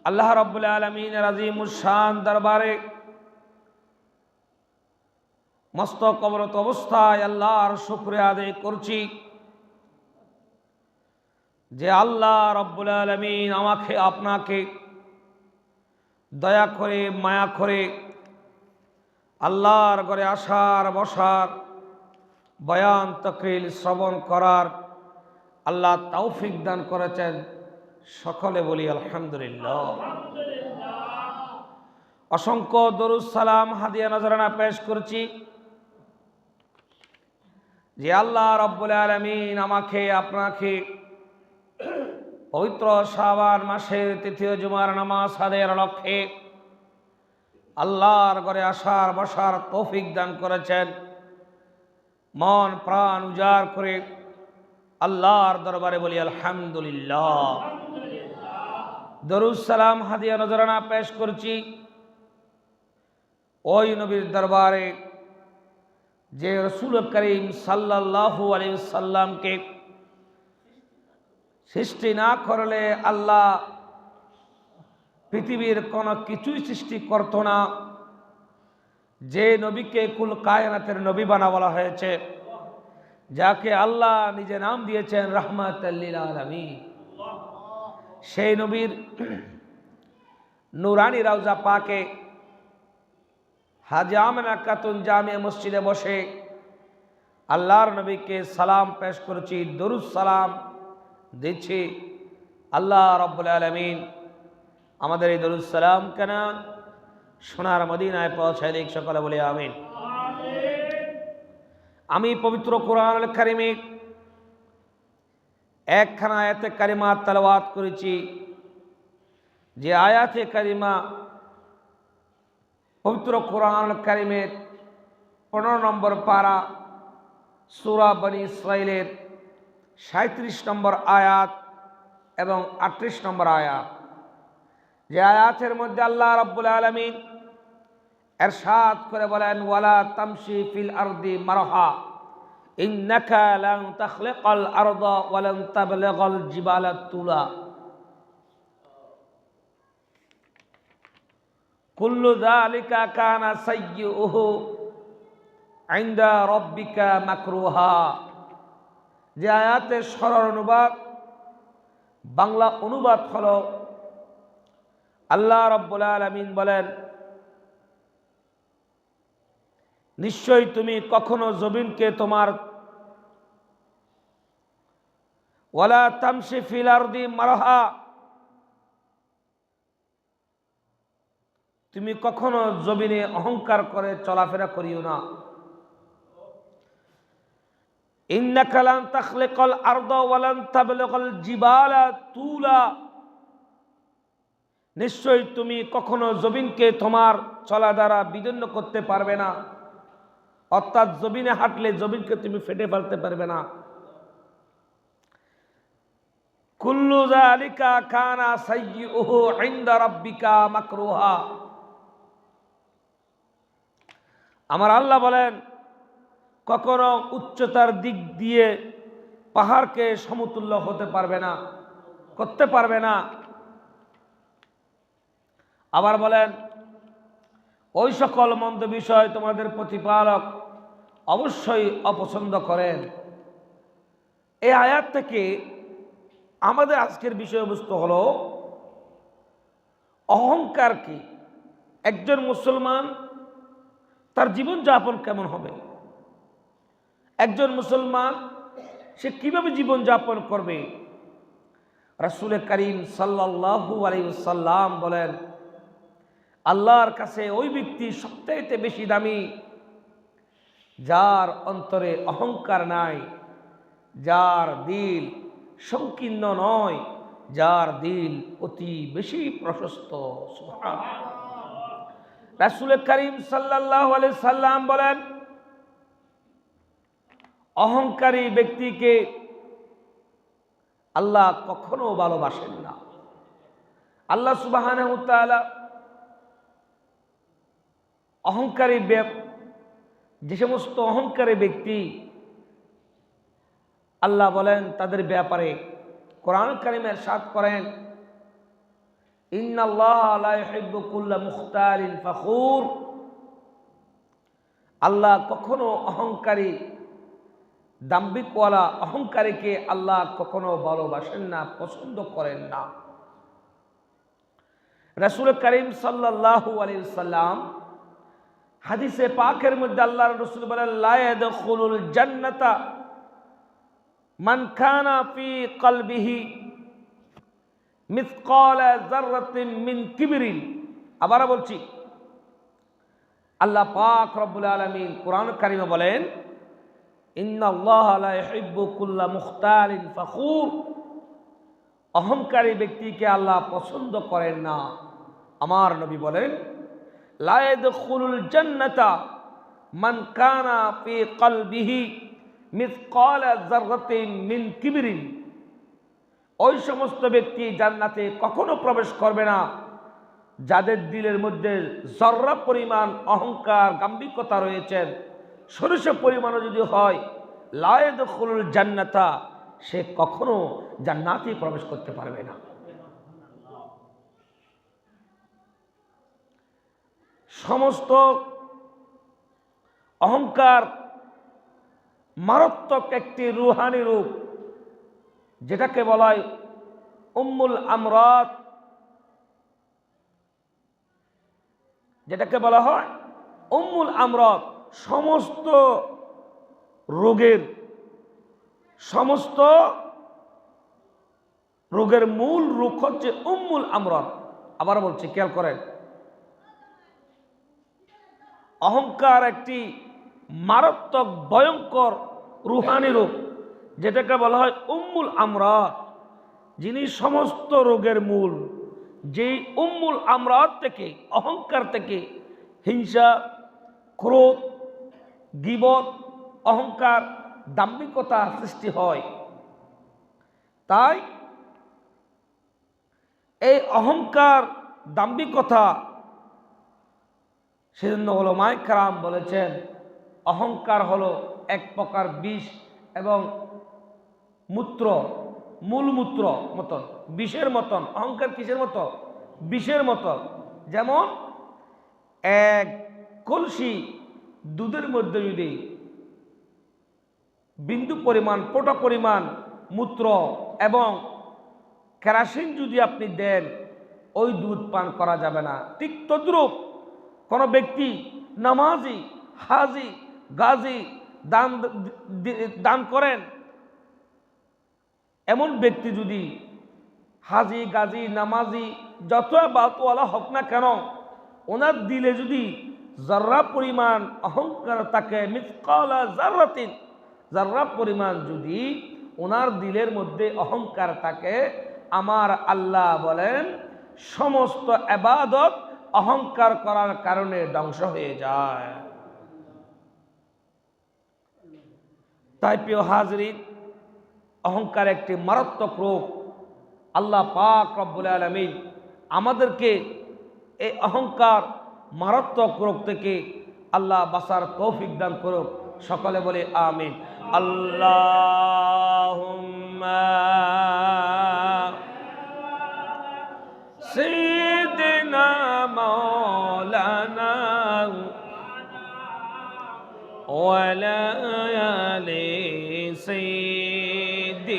আল্লাহ রাব্বুল আলামিনের আযীমুশ শান দরবারে মস্তক অবনত অবস্থায় আল্লাহর শুকরিয়া আদায় করছি যে আল্লাহ রাব্বুল আলামিন আমাকে আপনাকে দয়া করে মায়া করে আল্লাহর ঘরে আসার বসার বয়ান তাকরীর শ্রবণ করার আল্লাহ তৌফিক দান করেছেন। সকলে বলি আলহামদুলিল্লাহ। অসংখ্য দরুদ সালাম হাদিয়া নজরানা পেশ করছি যে আল্লাহ রাব্বুল আলামিন আমাকে আপনাকে পবিত্র শাবান মাসের তৃতীয় জুমার নামাজ আদায়ের লক্ষ্যে আল্লাহর ঘরে আসার বসার তৌফিক দান করেছেন। মন প্রাণ উজাড় করে আল্লাহর দরবারে বলি আলহামদুলিল্লাহ। দরুদ সালাম হাদিয়া নজরানা পেশ করছি ওই নবীর দরবারে যে রাসূল করিম সাল্লাল্লাহু আলাইহি সাল্লামকে সৃষ্টি না করলে আল্লাহ পৃথিবীর কোনো কিছুই সৃষ্টি করত না। যে নবীকে কুল কায়নাতের নবী বানা বলা হয়েছে, যাকে আল্লাহ নিজে নাম দিয়েছেন রাহমাতাল লিল আলামিন, সেই নবীর নুরানি রওজা পাকে হাজী আমেনা খাতুন জামিয়া মসজিদে বসে আল্লাহর নবীকে সালাম পেশ করছি, দরুদ সালাম দিচ্ছি। আল্লাহ রাব্বুল আলামিন আমাদের এই দরুদ সালাম কেন সোনার মদিনায় পৌঁছায় দিক, সকলে বলি আমিন। আমি পবিত্র কোরআনুল কারীমে একখানা আয়াতে কারিমা তেলাওয়াত করেছি, যে আয়াতে কারিমা পবিত্র কোরআনুল কারীমের 15 নম্বর পারা সূরা বনী ইসরাঈলের 37 নম্বর আয়াত এবং 38 নম্বর আয়াত। যে আয়াতের মধ্যে আল্লাহ রাব্বুল আলামিন ইরশাদ করে বলেন, ওয়ালা তামশি ফিল আরদি মারহা ইন্নাকা লান তাখলিকাল আরদা ওয়া লান তাবলিগাল জিবালা তুলা কুল্লু যালিকা কানা সাইয়্যুহু ইনদা রাব্বিকা মাকরুহা। যে আয়াতের সরল অনুবাদ, বাংলা অনুবাদ হলো, আল্লাহ রাব্বুল আলামিন বলেন, নিশ্চয়ই তুমি কখনো জমিনকে তোমার ওয়ালা তামশি ফিল আরদি মারহা, তুমি কখনো জমিনে অহংকার করে চলাফেরা করিও না। ইন্নাকা লান তাখলিকাল আরদা ওয়া লান তাবলিগাল জিবালা তুলা, নিশ্চয়ই তুমি কখনো জমিনকে তোমার চলা দ্বারা বিদীর্ণ করতে পারবে না, অর্থাৎ জমিনে হাঁটলে জমিনকে তুমি ফেটে ফেলতে পারবে না। কুল্লু যালিকা কানা সাইয়্যুহু ইনদা রাব্বিকা মাকরুহা। আমার আল্লাহ বলেন, কখনো উচ্চতার দিক দিয়ে পাহাড়কে সমতুল্য হতে পারবে না, করতে পারবে না। আবার বলেন, ওই সকল মন্দ বিষয় তোমাদের প্রতিপালক অবশ্যই অপছন্দ করেন। এই আয়াত থেকে আমাদের আজকের বিষয়বস্তু হলো অহংকার কি, একজন মুসলমান তার জীবনযাপন কেমন হবে, একজন মুসলমান সে কিভাবে জীবনযাপন করবে। রাসূল করিম সাল্লাল্লাহু আলাইহি ওয়াসাল্লাম বলেন, আল্লাহর কাছে ওই ব্যক্তি সবচেয়ে বেশি দামি যার অন্তরে অহংকার নাই, যার দিল সংকীর্ণ নয়, যার দিল অতি বেশি প্রশস্ত। সুবহানাল্লাহ। রাসূল করিম সাল্লাল্লাহু আলাইহি সাল্লাম বলেন, অহংকারী ব্যক্তিকে আল্লাহ কখনো ভালোবাসেন না। আল্লাহ সুবহানাহু ওয়া তাআলা অহংকারী যে সমস্ত অহংকারী ব্যক্তি, আল্লাহ বলেন তাদের ব্যাপারে কোরআন কারীমে ইরশাদ করেন, ইন্নাল্লাহা লা ইউহিব্বু কুল্লা মুখতালিন ফাখুর। আল্লাহ কখনো অহংকারী দাম্ভিকওয়ালা অহংকারীকে আল্লাহ কখনো ভালোবাসেন না, পছন্দ করেন না। রাসূল করিম সাল্লাল্লাহু আলাইহি ওয়াসাল্লাম হাদিসে পাকের মধ্যে আল্লাহর রাসূল বলেন, লা ইয়াদখুলুল জান্নাতা মান কানা ফি কলবিহি মিসকালা যাররাতিন মিন কিবরিন। আবার বলছি, আল্লাহ পাক রব্বুল আলামিন কোরআন কারিমে বলেন, ইন্নাল্লাহা লা ইউহিব্বু কুল্লা মুখতালিন ফাখুর। অহংকারী ব্যক্তিকে আল্লাহ পছন্দ করেন না। আমার নবী বলেন, লা ইয়াদখুলুল জান্নাতা মান কানা ফি কলবিহি মিসকালা যাররাতিন মিন কিবরিন। ওই সমস্ত ব্যক্তি জান্নাতে কখনো প্রবেশ করবে না যাদের দিলের মধ্যে জর্রা পরিমাণ অহংকার গাম্ভীর্যতা রয়েছেন। সরিষা পরিমাণও যদি হয়, লা ইয়াদখুলুল জান্নাতা, সে কখনো জান্নাতে প্রবেশ করতে পারবে না। সমস্ত অহংকার মারাত্মক একটি রুহানি রূপ, যেটাকে বলা হয় উম্মুল আমরাত, যেটাকে বলা হয় উম্মুল আমরাত। সমস্ত রোগের মূল রোগ হচ্ছে উম্মুল আমরাত। আবার বলছি, খেয়াল করেন, অহংকার একটি মারাত্মক ভয়ঙ্কর রুহানি রোগ, যেটাকে বলা হয় উম্মুল আমরাত, যিনি সমস্ত রোগের মূল। যেই উম্মুল আমরাত থেকে, অহংকার থেকে হিংসা, ক্রোধ, গীবত, অহংকার, দাম্ভিকতা সৃষ্টি হয়। তাই এই অহংকার, দাম্ভিকতা, সেজন্য উলামায়ে কেরাম বলেছেন, অহংকার হলো এক প্রকার বিষ এবং মূলমূত্র মতন, বিষের মতন। অহংকার কিসের মতো? বিষের মতো। যেমন এক কলসি দুধের মধ্যে যদি বিন্দু পরিমাণ, ফোঁটা পরিমাণ মূত্র এবং কেরাসিন যদি আপনি দেন, ওই দুধ পান করা যাবে না। ঠিক তদ্রূপ কোনো ব্যক্তি নামাজি, হাজি, গাজী, দান করেন, এমন ব্যক্তি যদি হাজি, গাজী, নামাজি, যত বাতওয়ালা হোক না কেন, ওনার দিলে যদি যার্রা পরিমাণ অহংকার থাকে, মিসকালা যাররাতিন, যার্রা পরিমাণ যদি ওনার দিলের মধ্যে অহংকার থাকে, আমার আল্লাহ বলেন সমস্ত ইবাদত অহংকার করার কারণে ধ্বংস হয়ে যায়। তাই প্রিয় হাজরিন, অহংকার একটি মারাত্মক রোগ। আল্লাহ পাক রব্বুল আলামিন আমাদেরকে এই অহংকার মারাত্মক রোগ থেকে আল্লাহ বাঁচার তৌফিক দান করুক। সকলে বলে আমিন। আল্লাহুম্মা সাইয়্যিদিনা মাওলানা ওয়া আলা আলি সাইয়্যিদিনা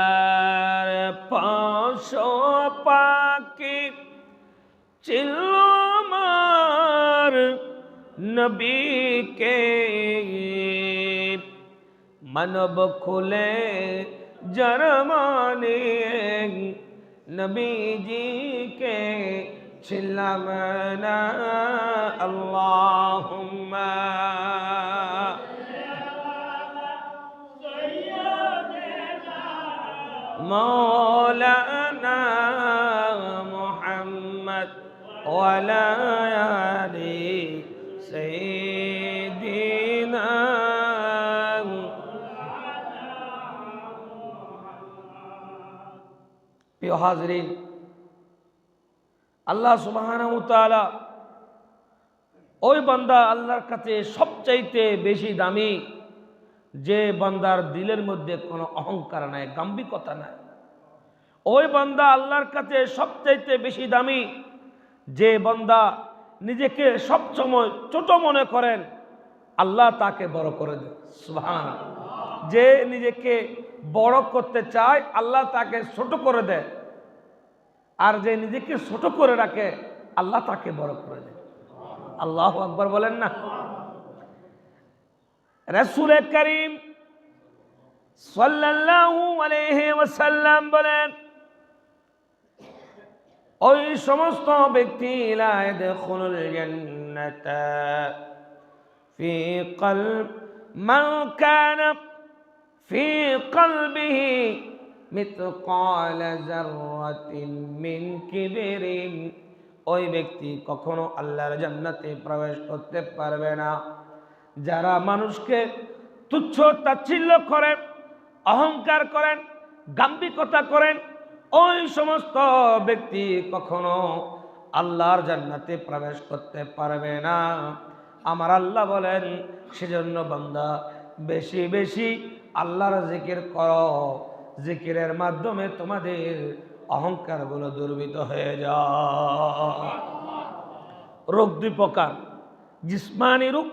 বাজাঙ্গালার পাশো পাকি চিল্ল মার নবীকে মানব খুলে জরমানে নবীজিকে ছিলাম না। আল্লাহুম্মা মৌলানা মুহাম্মদ ওয়া আলা আলি সাইয়্যিদিনা। প্রিয় হাজরিন, আল্লাহ সুবহানাহু ওয়া তাআলা ওই বান্দা আল্লাহর কাছে সবচাইতে বেশি দামি, যে বান্দার দিলের মধ্যে কোনো অহংকার নাই, গাম্ভীর্যতা নাই, ওই বান্দা আল্লাহর কাছে সবচাইতে বেশি দামি। যে বান্দা নিজেকে সবসময় ছোট মনে করেন, আল্লাহ তাকে বড় করে দেন। সুবহানাল্লাহ। যে নিজেকে বড় করতে চায়, আল্লাহ তাকে ছোট করে দেয়। আর যে নিজেকে ছোট করে রাখে, আল্লাহ তাকে বড় করে দেয়। আল্লাহু আকবার বলেন না। রাসূল করিম সাল্লাল্লাহু আলাইহি ওয়াসাল্লাম বলেন, ওই সমস্ত ব্যক্তি লা ইয়াদখুলুল জান্নাতা ফি কলব মান কানা ফি কলবিহি মিথকাল যাররাতিন মিন কিবরিন। ওই ব্যক্তি কখনো আল্লাহর জান্নাতে প্রবেশ করতে পারবে না যারা মানুষকে তুচ্ছ তাচ্ছিল্য করেন, অহংকার করেন, গাম্ভীর্যতা করেন। ওই সমস্ত ব্যক্তি কখনো আল্লাহর জান্নাতে প্রবেশ করতে পারবে না। আমার আল্লাহ বলেন, সেজন্য বান্দা বেশি বেশি আল্লাহর জিকির করো। জিকিরের মাধ্যমে তোমাদের অহংকারগুলো দুর্বৃত হয়ে যায়। রোগ দুই প্রকার, জিসমানি রোগ,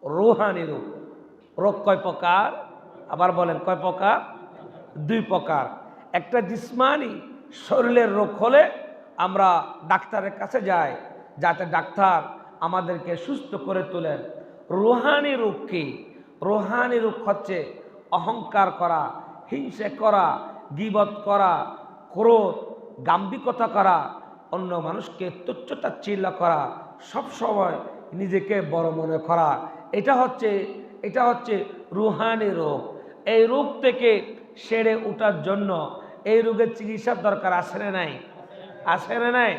রুহানি রোগ। রোগ কয় প্রকার? আবার বলেন, কয় প্রকার? দুই প্রকার। একটা জিসমানি, শরীরের রোগ হলে আমরা ডাক্তারের কাছে যাই, যাতে ডাক্তার আমাদেরকে সুস্থ করে তোলেন। রুহানি রোগ কি? রুহানি রোগ হচ্ছে অহংকার করা, হিংসা করা, গীবত করা, ক্রোধ, গাম্ভীর্যতা করা, অন্য মানুষকে তুচ্ছ তাচ্ছিল্য করা, সব সময় নিজেকে বড় মনে করা। এটা হচ্ছে রুহানি রোগ। এই রোগ থেকে সেরে ওঠার জন্য এই রোগের চিকিৎসার দরকার আছে না নাই? আছে না নাই?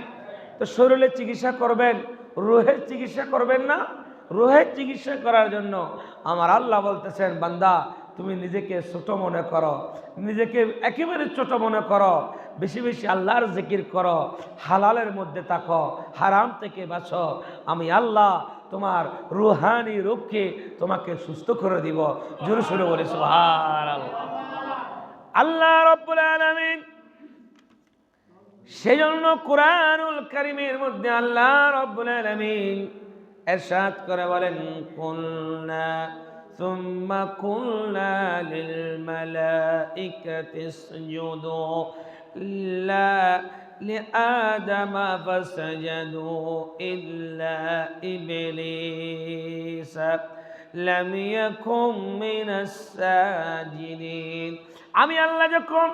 তো শরীরের চিকিৎসা করবেন, রুহের চিকিৎসা করবেন না? রুহের চিকিৎসা করার জন্য আমার আল্লাহ বলতেছেন, বান্দা তুমি নিজেকে ছোট মনে করো, নিজেকে একেবারে ছোট মনে করো, বেশি বেশি আল্লাহর জিকির করো, হালালের মধ্যে থাকো, হারাম থেকে বাঁচো। আমি আল্লাহ তোমার রুহানি রোগকে তোমাকে সুস্থ করে দিব। জোরে সোরে বলে সুবহানাল্লাহ। আল্লাহ রাব্বুল আলামিন সেজন্য কুরআনুল কারীমের মধ্যে আল্লাহ রাব্বুল আলামিন ইরশাদ করে বলেন, কুলনা সুম্মা কুলনা লিল মালাইকাতি ইসজুদু ইল্লা লিআদামা ফাসাজাদু ইল্লা ইবলিস লাম ইয়াকুম মিনাস সাজিদিন। আমি আল্লাহ যখন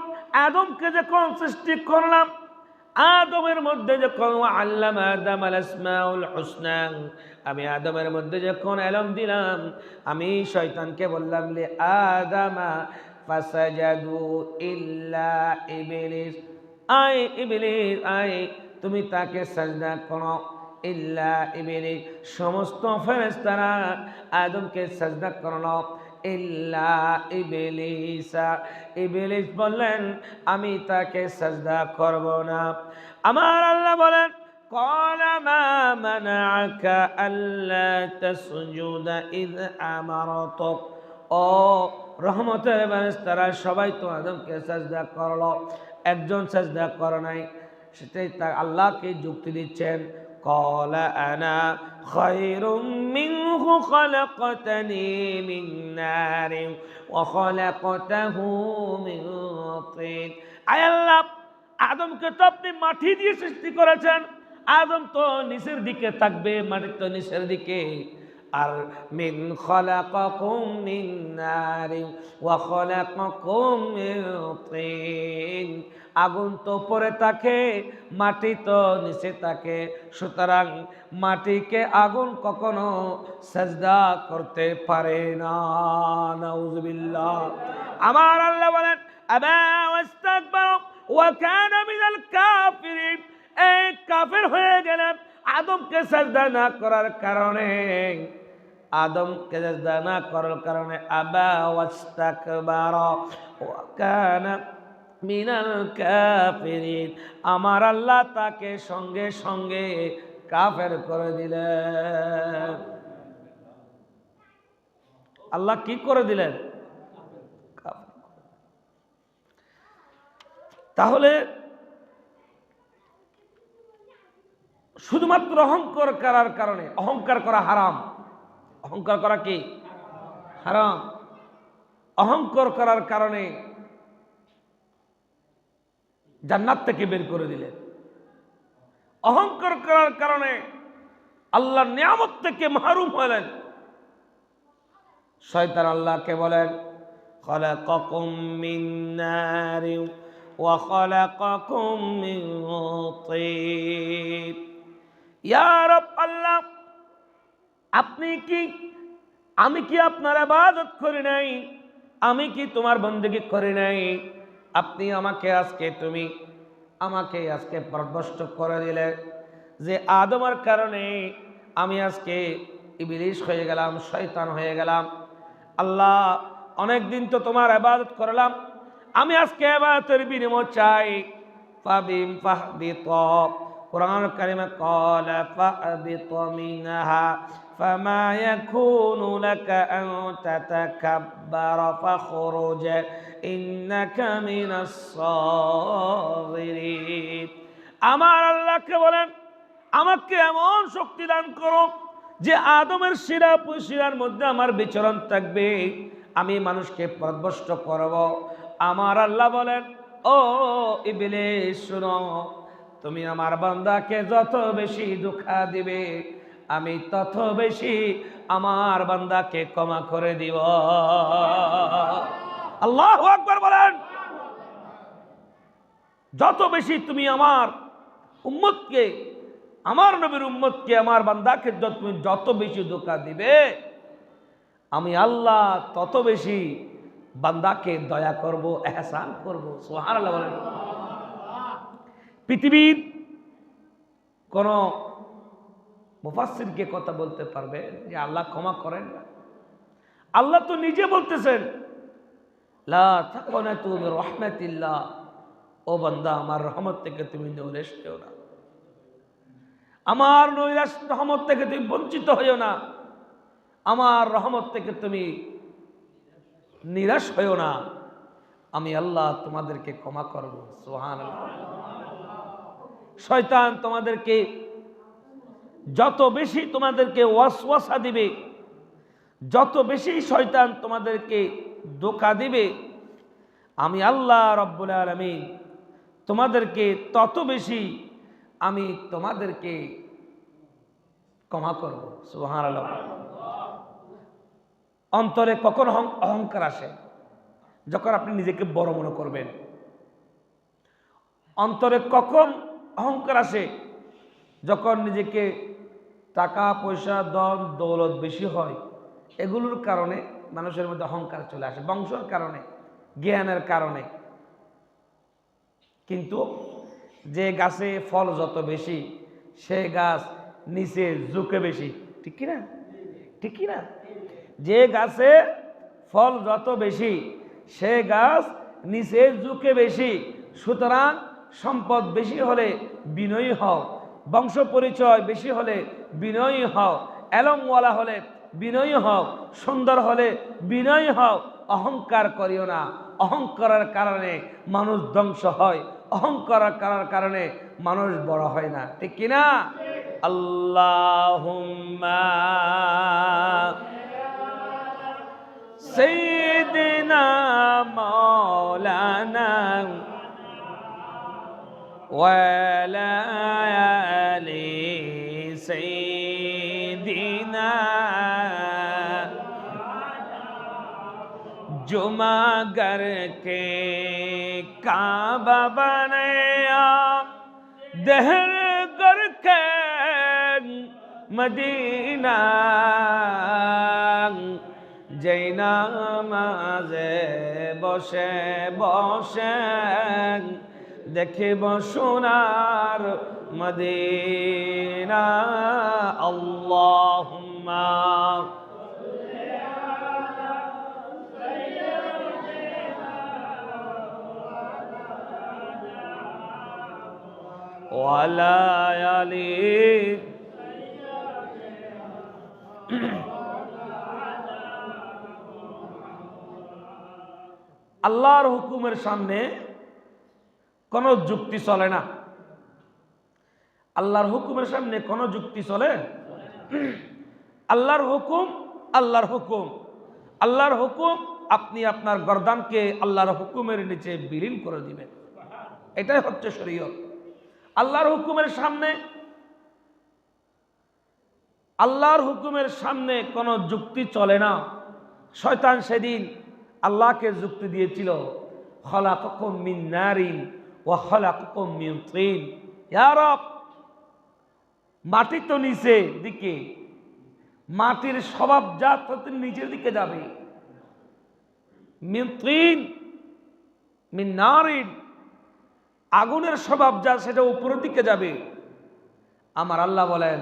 আদমকে সৃষ্টি করলাম, আদমের মধ্যে যখন আল্লামা আদমাল আসমাউল হুসনা, আমি আদমের মধ্যে যখন এলম দিলাম, আমি শয়তানকে বললাম লি আদামা ফাসাজাদু ইল্লা ইবলিস, আয় ইবলিস আয় তুমি তাকে সাজদা করো। ইল্লা ইবলিস, সমস্ত ফেরেশতারা আদমকে সাজদা করলো। ইল্লা ইবলিসা, ইবলিস বললেন আমি তাকে সাজদা করব না। আমার আল্লাহ বলেন, ক্বালা মা মানাআকা আল্লা তাসজুদা ইয আমারতুক। ও রহমতের ফেরেশতারা সবাই তো আদমকে সাজদা করলো, একজন সাজদা করে নাই। সেটাই আল্লাহকে যুক্তি দিচ্ছেন, ক্বালা আনা খায়রুম মিনহু খালাকতানি মিন নারিন ওয়া খালাকতাহু মিন তিন। আয় আল্লাহ, আদমকে তো আপনি মাটি দিয়ে সৃষ্টি করেছেন, আদম তো নিচের দিকে থাকবে, মাটি তো নিচের দিকে। আর মিন খালাকাকুম মিন নারিন ওয়া খালাকাকুম মিন তিন, আগুন তো পরে থাকে, মাটি তো নিচে থাকে। সুতরাং মাটিকে আগুন কখনো সাজদা করতে পারে না। নাউজুবিল্লাহ। আমার আল্লাহ বলেন, আবা ওয়াস্তাকবারা ওয়া কানা মিনাল কাফিরিন। এই কাফের হয়ে গেলেন আদমকে সাজদা না করার কারণে। আদমকে সাজদা না করার কারণে আবা ওয়াস্তাকবারা ওয়া কানা মিনাল কাফিরিন, আমার আল্লাহ তাকে সঙ্গে সঙ্গে কাফের করে দিলেন। আল্লাহ কি করে দিলেন? তাহলে শুধুমাত্র অহংকার করার কারণে, অহংকার করা হারাম। অহংকার করা কি হারাম? অহংকার করার কারণে জান্নাত থেকে বের করে দিলেন। অহংকার করার কারণে আল্লাহর নিয়ামত থেকে মাহরুম হলেন। শয়তান আল্লাহকে বলেন, খলাকাকুম মিন নারিন ওয়া খলাকাকুম মিন তিন। ইয়া রব আল্লাহ, আপনি কি, আমি কি আপনার ইবাদত করি নাই? আমি কি তোমার বন্দেগী করি নাই? আপনি আমাকে আজকে পথভ্রষ্ট করে দিলে, যে আদমের কারণে আমি আজকে ইবলিস হয়ে গেলাম, শয়তান হয়ে গেলাম। আল্লাহ, অনেক দিন তো তোমার ইবাদত করলাম, আমি আজকে ইবাদতের বিনিময় চাই। ফাবিম ফাহবিত, কুরআন কারিমে ক্বালা ফাহবিত মিনহা ফামা ইয়াকুনু লাকা আন তাতাকাব্বারা ফাখরুজ ইন্নাকা মিনাস সাগিরিন। আমার আল্লাহকে বলেন, আমাকে এমন শক্তি দান করো যে আদমের শিরার মধ্যে আমার বিচরণ থাকবে, আমি মানুষকে পথভ্রষ্ট করব। আমার আল্লাহ বলেন, ও ইবলিস শুনো, তুমি আমার বান্দাকে যত বেশি ধোঁকা দিবে, আমি তত বেশি আমার বান্দাকে ক্ষমা করে দিব। আল্লাহু আকবার বলেন। যত বেশি তুমি আমার উম্মতকে, আমার নবীর উম্মতকে, আমার বান্দাকে তুমি যত বেশি ধোঁকা দিবে, আমি আল্লাহ তত বেশি বান্দাকে দয়া করব, এহসান করব। সুবহানাল্লাহ বলেন। পৃথিবীর কোন মুফাসসিরকে কথা বলতে পারবে যে আল্লাহ ক্ষমা করেন না? আল্লাহ তো নিজে বলতেছেন, লা তাকুনাতু মির রাহমাতিল্লাহ, ও বান্দা আমার রহমত থেকে তুমি নৈরাশ হও না, আমার রহমত থেকে তুমি বঞ্চিত হইও না, আমার রহমত থেকে তুমি নিরাশ হইও না, আমি আল্লাহ তোমাদেরকে ক্ষমা করব। সুবহানাল্লাহ। শয়তান তোমাদেরকে যত বেশি তোমাদেরকে ওয়াসওয়াসা দিবে, যত বেশি শয়তান তোমাদেরকে ধোঁকা দিবে, আমি আল্লাহ রব্বুল আলামিন তোমাদেরকে তত বেশি আমি তোমাদেরকে ক্ষমা করব। সুবহানাল্লাহ। অন্তরে কখন অহংকার আসে? যখন আপনি নিজেকে বড় মনে করবেন। অন্তরে কখন অহংকার আসে? যখন নিজেকে টাকা পয়সা ধন দৌলত বেশি হয়, এগুলোর কারণে মানুষের মধ্যে অহংকার চলে আসে, বংশের কারণে, জ্ঞানের কারণে। কিন্তু যে গাছে ফল যত বেশি, সে গাছ নিচে ঝুঁকে বেশি। ঠিক কিনা? ঠিক কিনা? যে গাছে ফল যত বেশি, সে গাছ নিচে ঝুঁকে বেশি। সুতরাং সম্পদ বেশি হলে বিনয়ী হও, বংশ পরিচয় বেশি হলে বিনয়ী হও, এলমওয়ালা হলে বিনয়ী হও, সুন্দর হলে বিনয়ী হও। অহংকার করিও না। অহংকারের কারণে মানুষ ধ্বংস হয়, অহংকারের কারণে মানুষ বড় হয় না। ঠিক কিনা? আল্লাহুম্মা সাইয়্যিদিনা মাওলানা ওয়া আলা আলি সাইয়্যিদিনা जुमागर के काबा बनाया, दहर के मदीना, जैना माजे बसे बसे देखिब सोनार मदीना। अल्लाहुम्मा ওয়ালা আলি আল্লাহর হুকুমের সামনে কোনো যুক্তি চলে না। আল্লাহর হুকুমের সামনে কোনো যুক্তি চলে? আল্লাহর হুকুম, আল্লাহর হুকুম, আল্লাহর হুকুম। আপনি আপনার গর্দানকে আল্লাহর হুকুমের নিচে বিলীন করে দিবেন, এটাই হচ্ছে শরীয়ত। আল্লাহর হুকুমের সামনে, আল্লাহর হুকুমের সামনে কোনো যুক্তি চলে না। শয়তান সেদিন আল্লাহকে যুক্তি দিয়েছিল, খলাকাকুম মিন নারিন ওয়া খলাকাকুম মিন তিন। ইয়া রব, মাটি তো নিচে দিকে, মাটির স্বভাবজাত হতে নিচের দিকে যাবে। মিন তিন, মিন নারিন, আগুনের স্বভাবজাত সেটা উপরের দিকে যাবে। আমার আল্লাহ বলেন,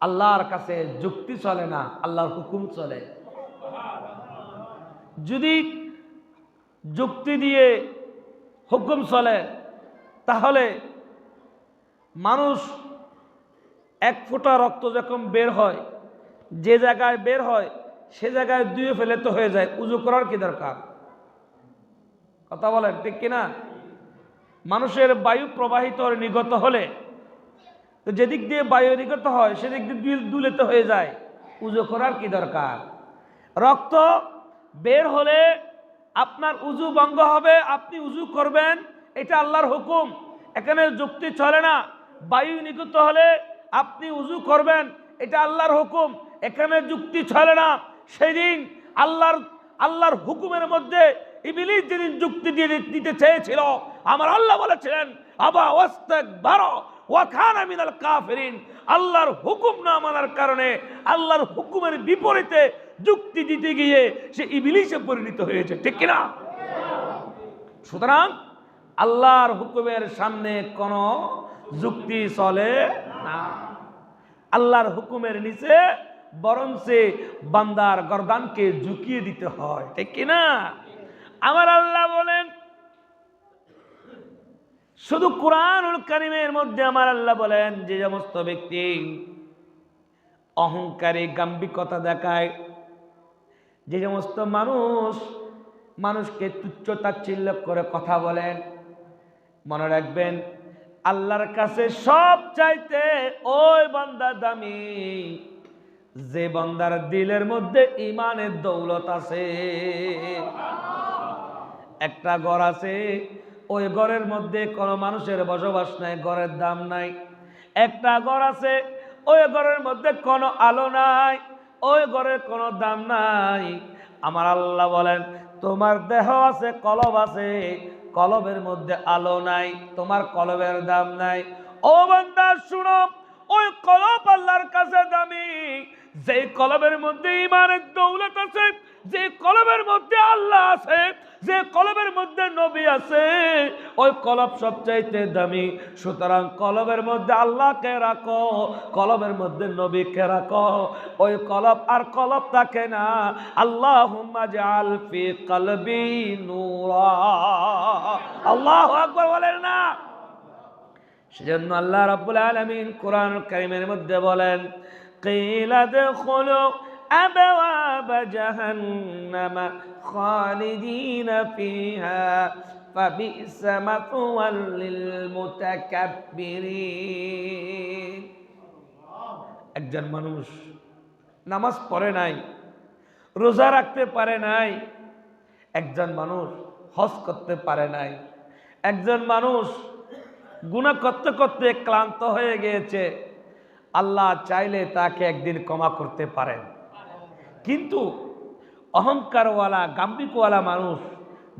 আল্লাহর কাছে যুক্তি চলে না, আল্লাহর হুকুম চলে। যদি যুক্তি দিয়ে হুকুম চলে, তাহলে মানুষ এক ফোঁটা রক্ত যখন বের হয়, যে জায়গায় বের হয় সে জায়গায় ধুয়ে ফেলে তো হয়ে যায়, উজু করার কি দরকার? কথা বলেন ঠিক কিনা? মানুষের বায়ু প্রবাহিত নিগত হলে, তো যেদিক দিয়ে বায়ু নিগত হয় সেদিক দিয়ে দুলে তো হয়ে যায়, উজু করার কি দরকার? রক্ত বের হলে আপনার উজু ভঙ্গ হবে, আপনি উজু করবেন, এটা আল্লাহর হুকুম, এখানে যুক্তি চলে না। বায়ু নিগত হলে আপনি উজু করবেন, এটা আল্লাহর হুকুম, এখানে যুক্তি চলে না। সেদিন আল্লাহর হুকুমের মধ্যে ইবলিস যেদিন যুক্তি দিয়ে দিতে চেয়েছিল, আমার আল্লাহ বলেছিলেন আবা ওয়াস্তাকবারা ওয়া কানা মিনাল কাফিরিন। আল্লাহর হুকুম না মানার কারণে, আল্লাহর হুকুমের বিপরীতে যুক্তি দিতে গিয়ে সে ইবলিসে পরিণত হয়েছে, ঠিক কিনা? সুতরাং আল্লাহর হুকুমের সামনে কোনো যুক্তি চলে না। আল্লাহর হুকুমের নিচে বরঞ্চ বান্দার গর্দানকে ঝুঁকিয়ে দিতে হয়, ঠিক কিনা? আমার আল্লাহ বলেন, শুধু কুরআনুল কারীমের মধ্যে আমার আল্লাহ বলেন, যে সমস্ত ব্যক্তি অহংকারী গাম্ভীর্যতা দেখায়, যে সমস্ত মানুষকে তুচ্ছ তাচ্ছিল্য করে কথা বলেন, মনে রাখবেন আল্লাহর কাছে সব চাইতে ওই বান্দা দামি, যে বান্দার দিলের মধ্যে ঈমানের দৌলত আছে। একটা ঘর আছে, ওই ঘরের মধ্যে কোনো মানুষের বসবাস নাই, ঘরের দাম নাই। একটা ঘর আছে, ওই ঘরের মধ্যে কোনো আলো নাই, ওই ঘরের কোনো দাম নাই। আমার আল্লাহ বলেন, তোমার দেহ আছে, কলব আছে, কলবের মধ্যে আলো নাই, তোমার কলবের দাম নাই। ও বান্দা শুনো, ওই কলব আল্লাহর কাছে দামি, যে কলবের মধ্যে ঈমানের দৌলত আছে, যে কলবের মধ্যে আল্লাহ আছে, যে কলবের মধ্যে নবী আছে, ওই কলব সবচাইতে দামি। সুতরাং কলবের মধ্যে আল্লাহকে রাখো, কলবের মধ্যে নবীকে রাখো। ওই কলব আর কলব থাকে না। আল্লাহুম্মা জাআল ফি কলবি নূরা। আল্লাহু আকবার বলেন না? সেজন্য আল্লাহ রাব্বুল আলামিন কোরআনুল কারীমের মধ্যে বলেন, কিলা দুখুলু আবওয়াব জাহান্নামা খালিদিনা ফিহা ফাবিসা মাথওয়াল লিল মুতাকাব্বিরিন। একজন মানুষ নামাজ পড়ে নাই, রোজা রাখতে পারে নাই, একজন মানুষ হজ করতে পারে নাই, একজন মানুষ গুনাহ করতে করতে ক্লান্ত হয়ে গিয়েছে, আল্লাহ চাইলে তাকে একদিন ক্ষমা করতে পারেন। কিন্তু অহংকারওয়ালা গাম্ভীর্যওয়ালা মানুষ,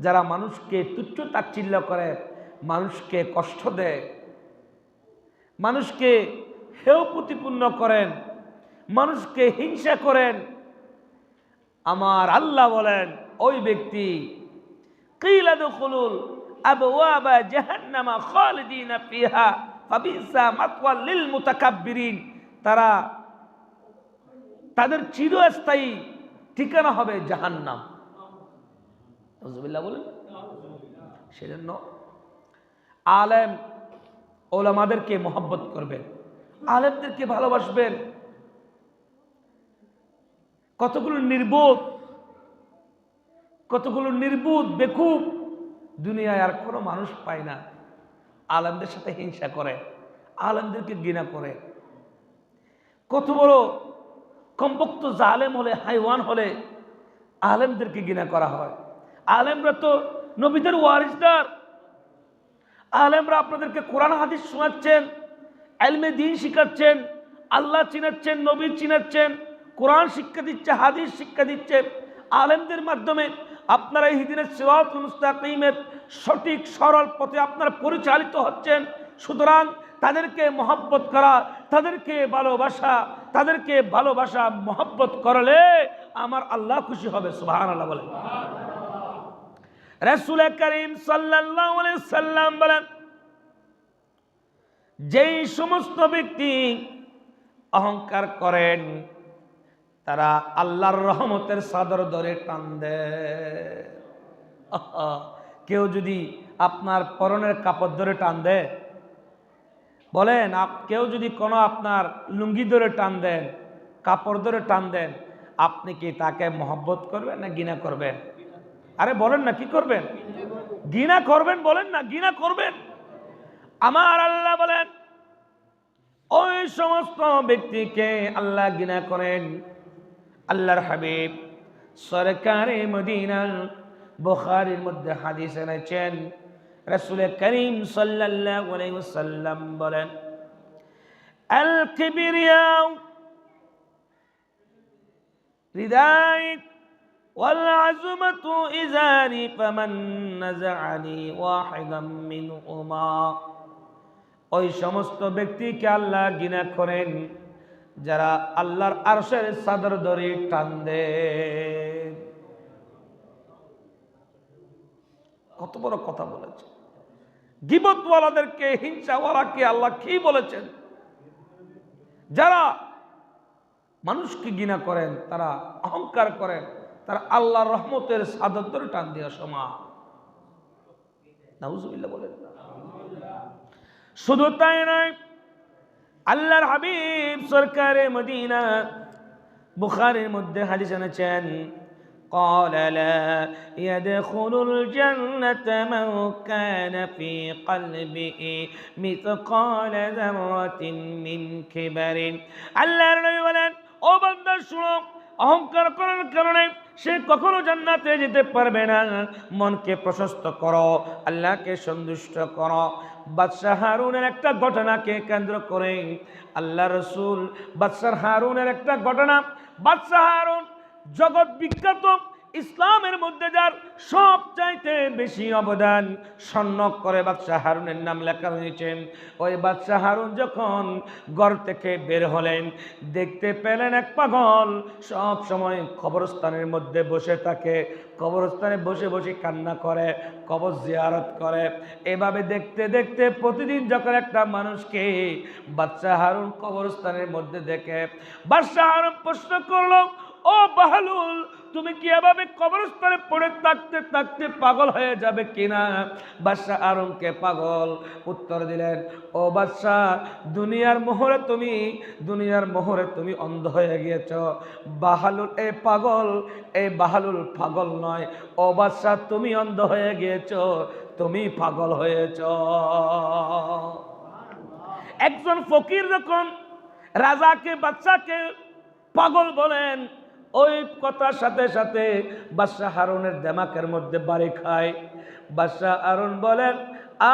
যারা মানুষকে তুচ্ছ তাচ্ছিল্য করে, মানুষকে কষ্ট দেয়, মানুষকে হেয় প্রতিপন্ন করেন, মানুষকে হিংসা করেন, আমার আল্লাহ বলেন ওই ব্যক্তি কিলা দুখুলুল আবওয়াবা জাহান্নামা খালিদিনা ফিহা ফাবিসা মাথওয়াল লিল মুতাকাব্বিরিন। তাদের চিরস্থায়ী ঠিকানা হবে জাহান্নাম। নাউযুবিল্লাহ বলেন। সেজন্য আলেম ওলামাদেরকে মহব্বত করবেন, আলেমদেরকে ভালোবাসবেন। কতগুলো নির্বোধ কতগুলো নির্বুধ বেকুব দুনিয়ায় আর কোনো মানুষ পায় না, আলেমদের সাথে হিংসা করে, আলেমদেরকে ঘৃণা করে। কত বড় কমপক্ত জালেম হলে, হাইওয়ান হলে আলেমদেরকে ঘৃণা করা হয়। আলেমরা তো নবীদের ওয়ারিসদার। আলেমরা আপনাদেরকে কোরআন হাদিস শোনাচ্ছেন, ইলমে দ্বীন শিখাচ্ছেন, আল্লাহ চিনাচ্ছেন, নবী চিনাচ্ছেন, কোরআন শিক্ষা দিচ্ছে, হাদিস শিক্ষা দিচ্ছে। আলেমদের মাধ্যমে আপনারা ইহদিনাস সিরাতাল মুস্তাকিমের সঠিক সরল পথে আপনারা পরিচালিত হচ্ছেন। সুতরাং তাদেরকে মহব্বত করা, তাদেরকে ভালোবাসা মহব্বত করলে আমার আল্লাহ খুশি হবে। সুবহানাল্লাহ বলেন। রাসূল করিম সাল্লাল্লাহু আলাইহি সাল্লাম বলেন, যেই সমস্ত ব্যক্তি অহংকার করেন তারা আল্লাহর রহমতের চাদর ধরে টান দেয়। কেউ যদি আপনার পরনের কাপড় ধরে টান দেয়, বলেন কেউ যদি কোনো আপনার লুঙ্গি ধরে টান দেন, কাপড় ধরে টান দেন, আপনি কি তাকে মহব্বত করবেন না ঘৃণা করবেন? আরে বলেন না, কি করবেন? ঘৃণা করবেন। বলেন না, ঘৃণা করবেন। আমার আল্লাহ বলেন, ওই সমস্ত ব্যক্তিকে আল্লাহ ঘৃণা করেন। আল্লাহর হাবিব সরকারে মদিনা বুখারীর মধ্যে হাদিস এনেছেন, রাসূল করিম সাল্লাল্লাহু আলাইহি ওয়াসাল্লাম বলেন, আল কিবরিয়া রিদাই ওয়াল আযমাতু ইজারি ফামান নাযাআনি ওয়াহিদাম মিনহুমা। ওই সমস্ত ব্যক্তিকে আল্লাহ ঘৃণা করেন যারা আল্লাহর আরশের চাদর ধরে টান দেয়। কত বড় কথা বলেছে! গীবতওয়ালাদেরকে, হিংসাওয়ালাকে আল্লাহ কি বলেছেন? যারা মানুষকে ঘৃণা করেন, তারা অহংকার করেন, তারা আল্লাহর রহমতের চাদর ধরে টান দেওয়া সমান। নাউজুবিল্লাহ বলেন। শুধু তাই নয়, আল্লাহর হাবিব সরকারে মদিনা বুখারীর মধ্যে হাদিস এনেছেন, قال لا يدخل الجنة من كان في قلبه مثقال ذرة من كبر। আল্লাহর নবী বলেন, ও বান্দা শুনো, অহংকার করার কারণে সে কখনো জান্নাতে যেতে পারবে না। মনকে প্রশস্ত করো, আল্লাহকে সন্তুষ্ট করো। বাদশাহ হারুনের একটা ঘটনাকে কেন্দ্র করে আল্লাহ রাসূল বাদশাহ হারুনের একটা ঘটনা, বাদশাহ হারুন জগৎ বিখ্যাত, ইসলামের মধ্যে যার সবচাইতে বেশি অবদান স্বর্ণক করে বাদশাহ হারুনের নাম লেখা হয়েছে। ওই বাদশাহ হারুন যখন ঘর থেকে বের হলেন, দেখতে পেলেন এক পাগল সব সময় কবরস্থানের মধ্যে বসে থাকে, কবরস্থানে বসে বসে কান্না করে, কবর জিয়ারত করে। এভাবে দেখতে দেখতে প্রতিদিন যখন একটা মানুষকে বাদশাহ হারুন কবরস্থানের মধ্যে দেখে, বাদশাহ হারুন প্রশ্ন করলো, ও বাহলুল, তুমি কি এভাবে কবরস্থানে পড়ে থাকতে থাকতে পাগল হয়ে যাবে কিনা? বাদশাহ হারুনকে পাগল উত্তর দিলেন, ও বাদশাহ, দুনিয়ার মোহরে তুমি অন্ধ হয়ে গিয়েছ। বাহলুল এই বাহলুল পাগল নয়। ও বাদশাহ, তুমি অন্ধ হয়ে গিয়েছ, তুমি পাগল হয়েছ। একজন ফকির যখন রাজাকে, বাদশাকে পাগল বলেন, ওই কথার সাথে সাথে বাদশাহ হারুনের দিমাগের মধ্যে বাড়ি খায়। বাদশাহ হারুন বলেন,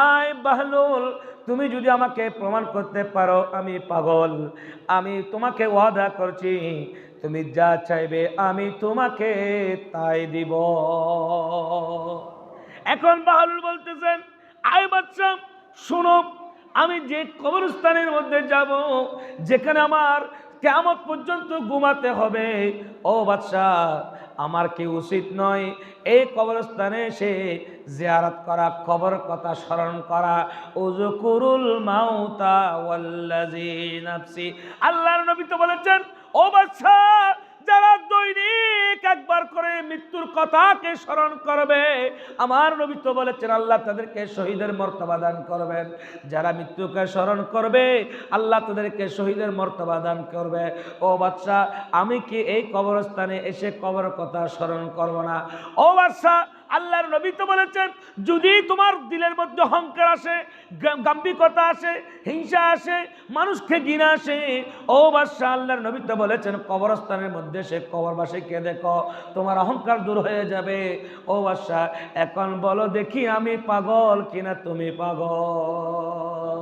আয় বাহলুল, তুমি যদি আমাকে প্রমাণ করতে পারো আমি পাগল, আমি তোমাকে ওয়াদা করছি, তুমি যা চাইবে আমি তোমাকে তাই দিব। এখন বাহলুল বলতেছেন, আয় বাদশাহ শুনো, আমি যে কবরস্থানের মধ্যে যাব, যেখানে আমার কিয়ামত পর্যন্ত ঘুমাতে হবে, ও বাদশাহ, আমার কি উচিত নয় এই কবরস্থানে এসে জিয়ারত করা, কবর কথা স্মরণ করা? উযকুরুল মাউতা ওয়াল্লাযী নাফসি। আল্লাহর নবী তো বলেছেন, ও বাদশাহ, যারা দৈনিক একবার করে মৃত্যুর কথাকে স্মরণ করবে, আমার নবী তো বলেছেন আল্লাহ তাদেরকে শহীদের মর্তবা দান করবেন। যারা মৃত্যুকে স্মরণ করবে আল্লাহ তাদেরকে শহীদের মর্তবা দান করবে। ও বাদশা, আমি কি এই কবরস্থানে এসে কবরের কথা স্মরণ করব না? ও বাদশা, আল্লাহর নবী তো বলেছেন যদি তোমার দিলের মধ্যে অহংকার আসে, গাম্ভীর্যতা আসে, হিংসা আসে, মানুষকে ঘৃণা আসে, ও বাদশা আল্লাহর নবী তো বলেছেন কবরস্থানের মধ্যে সে কবরবাসীকে দেখো, তোমার অহংকার দূর হয়ে যাবে। ও বাদশা, এখন বলো দেখি আমি পাগল কিনা তুমি পাগল?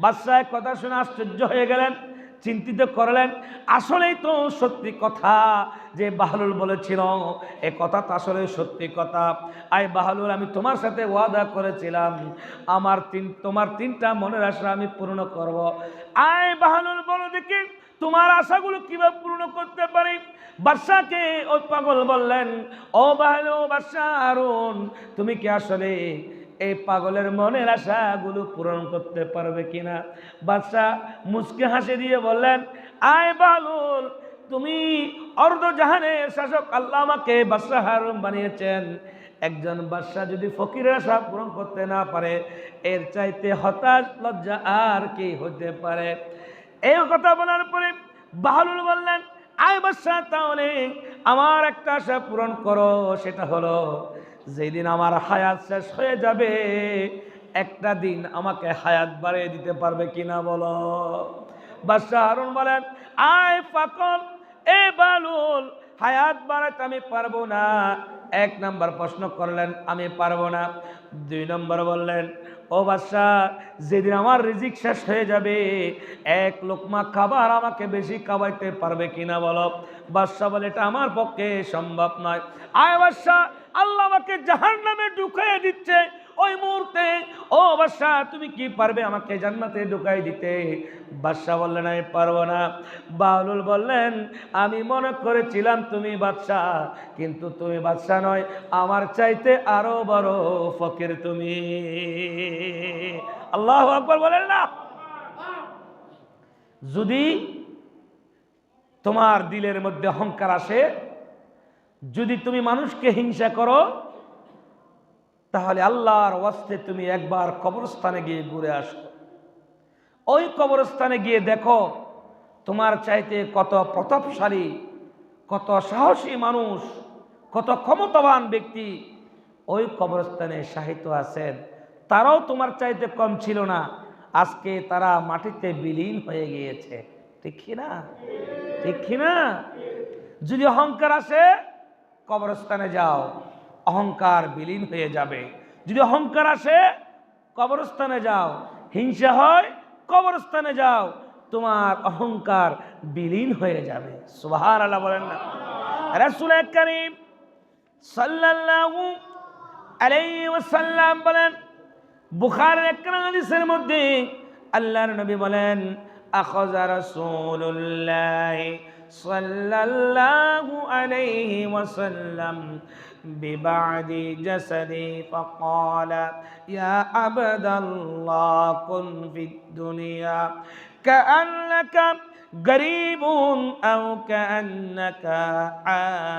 বাদশাহ কথা শুনে আশ্চর্য হয়ে গেলেন, চিন্তিত করলেন, আসলেই তো সত্যি কথা যে বাহলুল বলেছিল, এ কথা তো আসলে সত্যি কথা। আয় বাহলুল, আমি তোমার সাথে ওয়াদা করেছিলাম তোমার 3টা মনের আশা আমি পূর্ণ করব। আয় বাহলুল, বলো দেখি তোমার আশাগুলো কিভাবে পূর্ণ করতে পারি? বাদশাকে ও পাগল বললেন, ও বাহলুল, বাদশাহ হারুন, তুমি কি আসলে এই পাগলের মনের আশাগুলো পূরণ করতে পারবে কিনা? বাদশাহ মুচকি হাসি দিয়ে বললেন, আয় বাহলুল, তুমি অর্ধজাহানের শাসক, আল্লাহ আমাকে বাদশাহ হারুন বানিয়েছেন। একজন বাদশাহ যদি ফকিরের আশা পূরণ করতে না পারে, এর চাইতে হতাশ লজ্জা আর কি হতে পারে? এই কথা বলার পরে বাহলুল বললেন, আয় বাদশাহ, তাহলে আমার একটা আশা পূরণ করো, সেটা হলো যেদিন আমার হায়াত শেষ হয়ে যাবে একটা দিন আমাকে হায়াত বাড়িয়ে দিতে পারবে কিনা বলো? বাদশাহ হারুন বলেন, আয় পাগল, এ বাহলুল, হায়াত বাড়াতে আমি পারবো না। 1 নম্বর প্রশ্ন করলেন, আমি পারবো না। 2 নম্বর বললেন, ও বাদশাহ, যেদিন আমার রিজিক শেষ হয়ে যাবে 1 লোকমা খাবার আমাকে বেশি খাওয়াইতে পারবে কিনা বলো? বাদশাহ বলে, এটা আমার পক্ষে সম্ভব নয়। আয় বাদশাহ, আল্লাহ আমাকে জাহান্নামে ঢুকিয়ে দিচ্ছে, ওই মুহূর্তে ও বাদশাহ তুমি কি পারবে আমাকে জান্নাতে ঢুকাই দিতে? বাদশাহ বললেন, আমি পারবো না। বাহলুল বললেন, আমি মনে করেছিলাম তুমি বাদশাহ, কিন্তু তুমি বাদশাহ নয়, আমার চাইতে আরো বড় ফকির তুমি। আল্লাহু আকবার বলেন না? যদি তোমার দিলের মধ্যে অহংকার আসে, যদি তুমি মানুষকে হিংসা করো, তাহলে আল্লাহর ওয়াস্তে তুমি একবার কবরস্থানে গিয়ে ঘুরে আসো। ওই কবরস্থানে গিয়ে দেখো তোমার চাইতে কত প্রতাপশালী, কত সাহসী মানুষ, কত ক্ষমতাবান ব্যক্তি ওই কবরস্থানে শায়িত আছেন। তারাও তোমার চাইতে কম ছিল না, আজকে তারা মাটিতে বিলীন হয়ে গিয়েছে। ঠিক কিনা? ঠিক কিনা? যদি অহংকার আসে কবরস্থানে যাও, অহংকার বিলীন হয়ে যাবে। যদি অহংকার আসে কবরস্থানে যাও, হিংসা হয় কবরস্থানে যাও, তোমার অহংকার বিলীন হয়ে যাবে। সুবহানাল্লাহ বলেন না? রাসূল কারীম সাল্লাল্লাহু আলাইহি ওয়াসাল্লাম বলেন, বুখারীর এক হাদিসের মধ্যে আল্লাহর নবী বলেন, আখাযা রাসূলুল্লাহ সাল্লাল্লাহু আলাইহি ওয়াসাল্লাম বিবাদি জাসাদি ফাকালা ইয়া আবদাল্লাহ কুন ফিদ দুনিয়া কাআন্নাকা গরীবুন আও কাআন্নাকা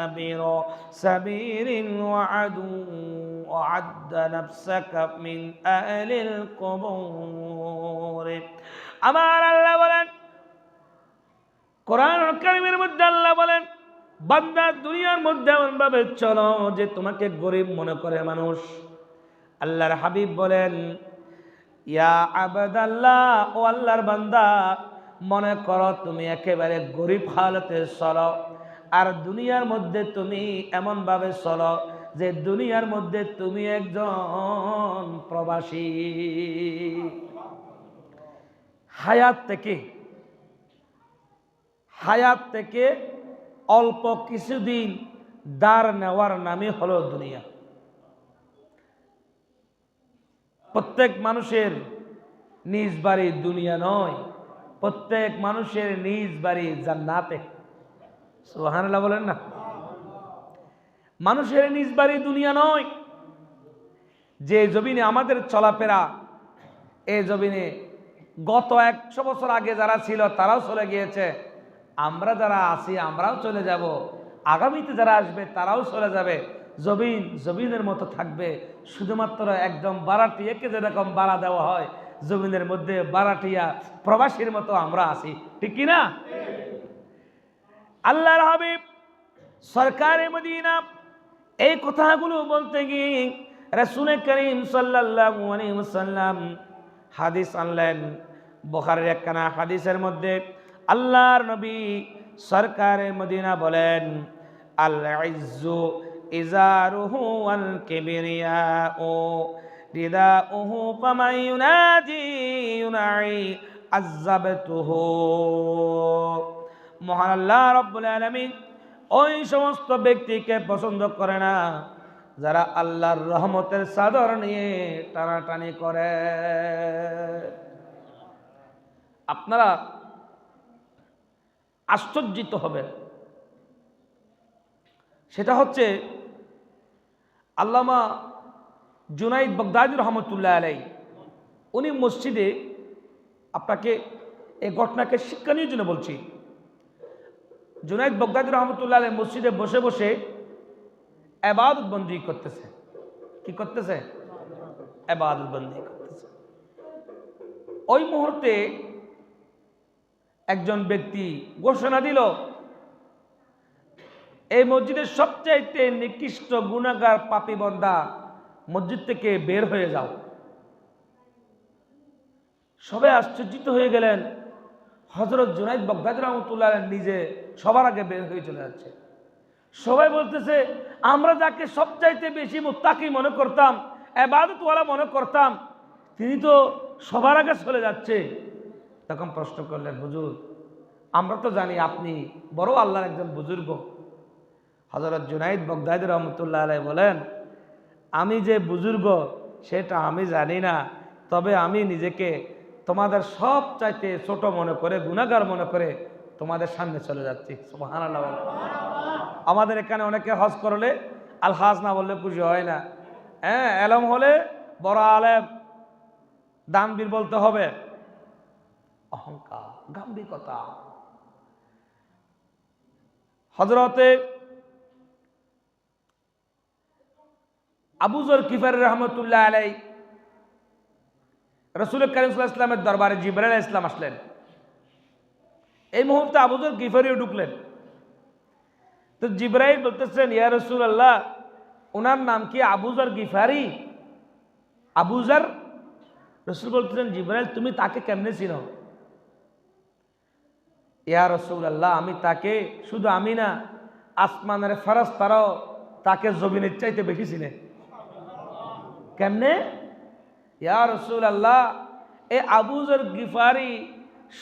আবিরু সাবিরিন ওয়া আদু وعد نفسك من أهل القبور। আমার আল্লাহ বলেন, কোরআন কারীমের মধ্যে আল্লাহ বলেন, বান্দা দুনিয়ার মধ্যে এমন ভাবে চলো যে তোমাকে গরিব মনে করে মানুষ। আল্লাহর হাবিব বলেন, ইয়া আবদাল্লাহ, ও আল্লাহর বান্দা, মনে করো তুমি একেবারে গরিব হালতে চলো, আর দুনিয়ার মধ্যে তুমি এমন ভাবে চলো যে দুনিয়ার মধ্যে তুমি একজন প্রবাসী। হায়াত থেকে অল্প কিছুদিন দাঁড় নেওয়ার নামই হলো দুনিয়া। প্রত্যেক মানুষের নিজ বাড়ি দুনিয়া নয়, প্রত্যেক মানুষের নিজ বাড়ি জান্নাতে। সুবহানাল্লাহ বলেন না? মানুষের নিজ বাড়ি দুনিয়া নয়। যে জমিনে আমাদের চলাফেরা, এই জমিনে গত 100 বছর আগে যারা ছিল তারাও চলে গিয়েছে, আমরা যারা আছি আমরাও চলে যাব, আগামীতে যারা আসবে তারাও চলে যাবে, জমিনের মতো থাকবে। শুধুমাত্র একদম বারাটিয়াকে যেরকম বাড়া দেওয়া হয়, জমিনের মধ্যে বারাটিয়া প্রবাসীর মতো আমরা আছি, ঠিক কিনা? আল্লাহর হাবিব সরকারে মদিনা এই কথাগুলো বলতে গিয়ে রাসূল করিম সাল্লাল্লাহু আলাইহি ওয়াসাল্লাম হাদিস আনলেন। বুখারীর একখানা হাদিসের মধ্যে আল্লাহর নবী সরকারে মদিনা বলেন, আল ইজ্জু ইজারুহু ওয়াল কিবরিয়াউ রিদাউহু ফামান ইউনাজি ইউনাই আযাবতুহু। মহান আল্লাহ রাব্বুল আলামিন ওই সমস্ত ব্যক্তিকে পছন্দ করে না যারা আল্লাহর রহমতের চাদর নিয়ে টানাটানি করে। আপনারা আশ্চর্যিত হবেন, সেটা হচ্ছে আল্লামা জুনাইদ বাগদাদী রহমতুল্লাহ আলাইহি উনি মসজিদে, আপনাকে এই ঘটনাকে শিক্ষণীয় জন্য বলছি, জুনাইদ বাগদাদী রহমতুল্লাহ আলাইহি মসজিদে বসে বসে ইবাদত বন্দি করতেছে। কি করতেছে? ইবাদত বন্দি করতেছে। ওই মুহূর্তে একজন ব্যক্তি ঘোষণা দিল, এই মসজিদের সবচাইতে নিকৃষ্ট গুনাহগার পাপী বান্দা মসজিদ থেকে বের হয়ে যাও। সবাই আশ্চর্যিত হয়ে গেলেন। হযরত জুনাইদ বাগদাদী রাহমাতুল্লাহ আলাইহি নিজে সবার আগে বের হয়ে চলে যাচ্ছে। সবাই বলতেছে, আমরা যাকে সবচাইতে বেশি মুত্তাকি মনে করতাম, ইবাদতওয়ালা মনে করতাম, তিনি তো সবার আগে চলে যাচ্ছে। তখন প্রশ্ন করলেন, হুজুর আমরা তো জানি আপনি বড় আল্লাহর একজন বুজুর্গ। হযরত জুনাইদ বাগদাদী রাহমাতুল্লাহ আলাইহি বলেন, আমি যে বুজুর্গ সেটা আমি জানি না, তবে আমি নিজেকে তোমাদের সব চাইতে ছোট মনে করে, গুনাহগার মনে করে তোমাদের সামনে চলে যাচ্ছি। সুবহানাল্লাহ। আমাদের এখানে অনেকে হজ করলে আল হাজ না বললে খুশি হয় না। হ্যাঁ, এলম হলে বড় আলেম, দানবীর বলতে হবে। অহংকার, গাম্ভীর্যতা। হযরতে আবু যর গিফারী রহমতুল্লাহ আলাইহি রাসূল করিম সাল্লাল্লাহু আলাইহি ওয়াসাল্লামের দরবারে জিবরাইল আলাইহিস সালাম আসলেন। এই মুহূর্তে আবু যর গিফারীও ঢুকলেন। তো জিবরাইল বলতেছেন, ইয়া রাসূলুল্লাহ, ওনার নাম কি আবু যর গিফারী? আবু যর। রাসূল বলতেছেন, জিবরাইল তুমি তাকে কেমনে চিনো? ইয়া রাসূলুল্লাহ, আমি তাকে, শুধু আমি না, আসমানের ফেরেশতারাও তাকে জমিনের চাইতে বেশি চিনে। কেমনে? ইয়া রাসূলুল্লাহ, এই আবু যর গিফারী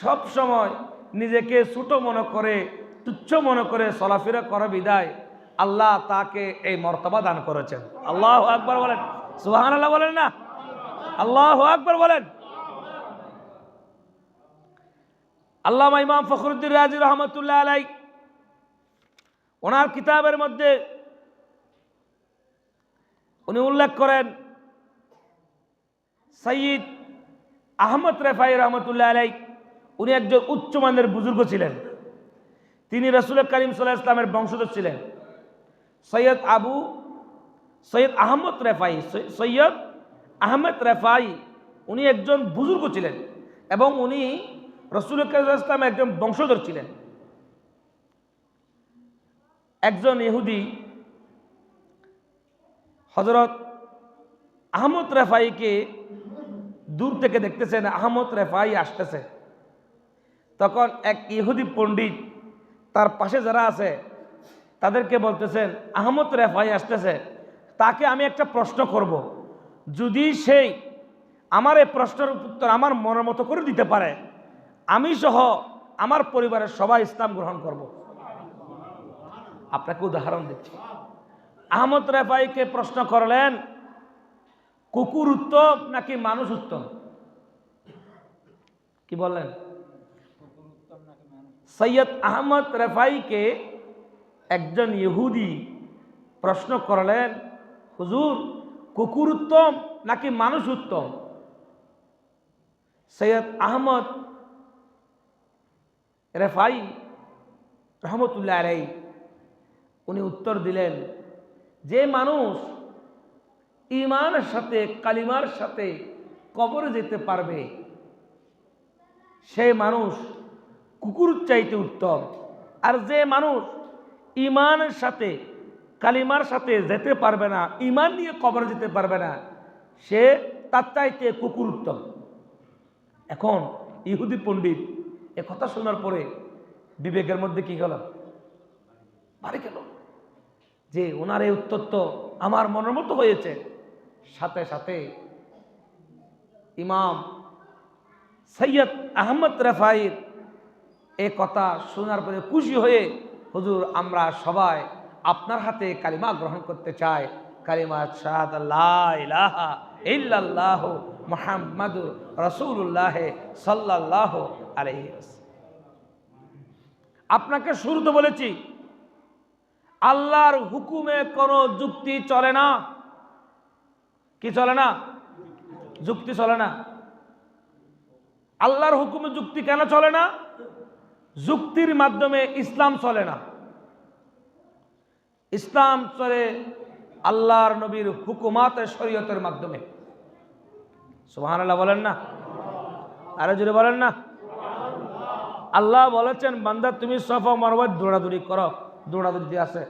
সব সময় নিজেকে ছোট মনে করে, তুচ্ছ মনে করে চলাফেরা করে বিদায় আল্লাহ তাকে এই মর্তবা দান করেছেন। আল্লাহু আকবার বলেন, সুবহানাল্লাহ বলেন না, আল্লাহু আকবার বলেন। আল্লামা ইমাম ফখরুদ্দিন রাজি রহমতুল্লাহ আলাইহি ওনার কিতাবের মধ্যে উনি উল্লেখ করেন, সৈয়দ আহমদ রেফাই রহমতুল্লাহ আলাইহি উনি একজন উচ্চমানের বুজুর্গ ছিলেন। তিনি রাসূল করিম সাল্লাল্লাহু আলাইহি ওয়াসাল্লামের বংশধর ছিলেন। সৈয়দ আহমদ রেফাই উনি একজন বুজুর্গ ছিলেন এবং উনি রাসূল করিম সাল্লাল্লাহু আলাইহি ওয়াসাল্লামের একজন বংশধর ছিলেন। একজন ইহুদি হযরত আহমদ রেফাইকে দূর থেকে দেখতেছেন, আহমদ রেফাই আসতেছে। তখন এক ইহুদি পণ্ডিত তার পাশে যারা আছে তাদেরকে বলতেছেন, আহমদ রেফাই আসতেছে, তাকে আমি একটা প্রশ্ন করব, যদি সেই আমার এই প্রশ্নের উত্তর আমার মনের মতো করে দিতে পারে, আমি সহ আমার পরিবারের সবাই ইসলাম গ্রহণ করব। আপনাকে উদাহরণ দিচ্ছি। আহমদ রেফাইকে প্রশ্ন করলেন, কুকুর উত্তম নাকি মানুষ উত্তম? কি বললেন? সৈয়দ আহমদ রেফাইকে একজন ইহুদি প্রশ্ন করলেন, হুজুর কুকুর উত্তম নাকি মানুষ উত্তম? সৈয়দ আহমদ রেফাই রহমতুল্লাহ আলাইহি উনি উত্তর দিলেন, যে মানুষ ঈমানের সাথে কালিমার সাথে কবরে যেতে পারবে সেই মানুষ কুকুর চাইতে উত্তম, আর যে মানুষ ঈমানের সাথে কালিমার সাথে যেতে পারবে না, ঈমান নিয়ে কবরে যেতে পারবে না, সে তার চাইতে কুকুর উত্তম। এখন ইহুদি পণ্ডিত এ কথা শোনার পরে বিবেকের মধ্যে কি গেল, বাড়ি গেল, যে ওনার এই উত্তর তো আমার মনের মতো হয়েছে। সাথে সাথে ইমাম সৈয়দ আহমদ রেফাইর এ কথা শোনার পরে খুশি হয়ে, হুজুর আমরা সবাই আপনার হাতে কালিমা গ্রহণ করতে চাই, কালিমা শাহাদাত লা ইলাহা ইল্লাল্লাহ মুহাম্মাদুর রাসূলুল্লাহ সাল্লাল্লাহু আলাইহি ওয়াসাল্লাম। আপনাকে শুরুতে বলেছি আল্লাহর হুকুমে কোনো যুক্তি চলে না। কি চলে না? যুক্তি চলে না। আল্লাহর হুকুমে যুক্তি কেন চলে না? যুক্তির মাধ্যমে ইসলাম চলে না। ইসলাম চলে আল্লাহর নবীর হুকুমাতে শরীয়তের মাধ্যমে। সুবহানাল্লাহ বলেন না? আরো জোরে বলেন না? আল্লাহ বলেছেন বান্দা তুমি সাফা মারওয়া দৌড়াদৌড়ি করো, দৌড়াদৌড়ি আছে।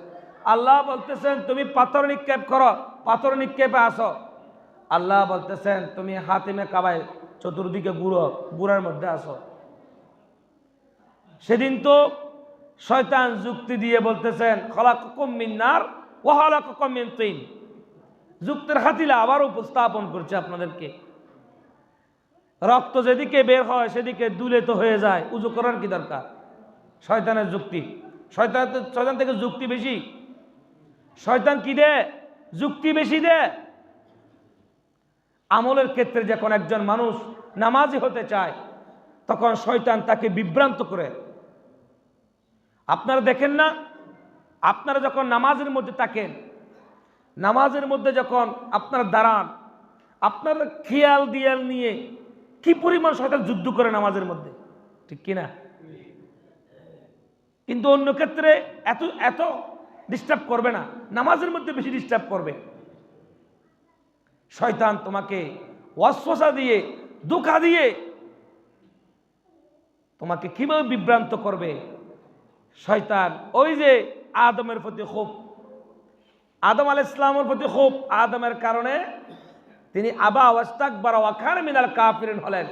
আল্লাহ বলতেছেন তুমি পাথর নিক্ষেপ করো, পাথর নিক্ষেপে আসো। আল্লাহ বলতেছেন তুমি হাতিমে কাবায় চতুর্দিকে ঘুরো, ঘুরার মধ্যে আসো। সেদিন তো শয়তান যুক্তি দিয়ে বলতেছেন খলাকুকুম মিন নার ওয়া খালাকুকুম মিন তিন। যুক্তির হাতিলা আবার উপস্থাপন করছে আপনাদেরকে। রক্ত যেদিকে বের হয় সেদিকে দুলে তো হয়ে যায়, উজু করার কি দরকার? শয়তানের যুক্তি। শয়তান থেকে যুক্তি বেশি। শয়তান কি দেয়? যুক্তি বেশি দেয়। আমলের ক্ষেত্রে যখন একজন মানুষ নামাজি হতে চায় তখন শয়তান তাকে বিভ্রান্ত করে। আপনারা দেখেন না, আপনারা যখন নামাজের মধ্যে থাকেন, নামাজের মধ্যে যখন আপনারা দাঁড়ান, আপনার খেয়াল দিয়াল নিয়ে কি পরিমাণ শয়তান যুদ্ধ করে নামাজের মধ্যে, ঠিক কিনা? কিন্তু অন্য ক্ষেত্রে এত এত ডিস্টার্ব করবে না, নামাজের মধ্যে বেশি ডিস্টার্ব করবে। শয়তান তোমাকে ওয়াসওয়াসা দিয়ে, ধোঁকা দিয়ে তোমাকে কিভাবে বিভ্রান্ত করবে? শয়তান ওই যে আদমের প্রতি খুব, আদম আলাইহিস সালামের প্রতি খুব, আদমের কারণে তিনি আবা ওয়াস্তাকবারা ওয়া কানা মিনাল কাফিরিন হলেন।